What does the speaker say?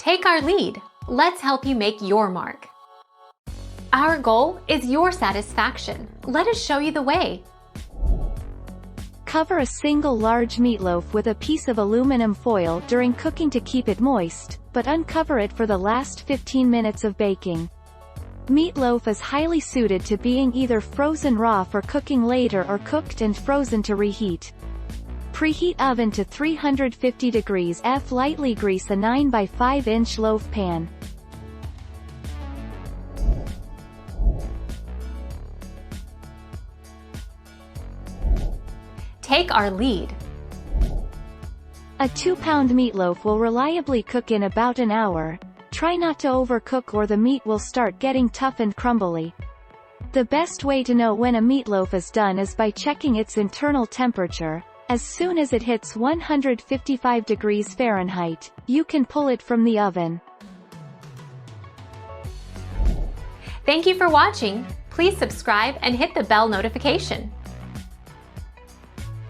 Take our lead. Let's help you make your mark. Our goal is your satisfaction. Let us show you the way. Cover a single large meatloaf with a piece of aluminum foil during cooking to keep it moist, but uncover it for the last 15 minutes of baking. Meatloaf is highly suited to being either frozen raw for cooking later or cooked and frozen to reheat. Preheat oven to 350 degrees F. Lightly grease a 9 by 5 inch loaf pan. Take our lead. A 2-pound meatloaf will reliably cook in about an hour. Try not to overcook or the meat will start getting tough and crumbly. The best way to know when a meatloaf is done is by checking its internal temperature. As soon as it hits 155 degrees Fahrenheit, you can pull it from the oven. Thank you for watching. Please subscribe and hit the bell notification.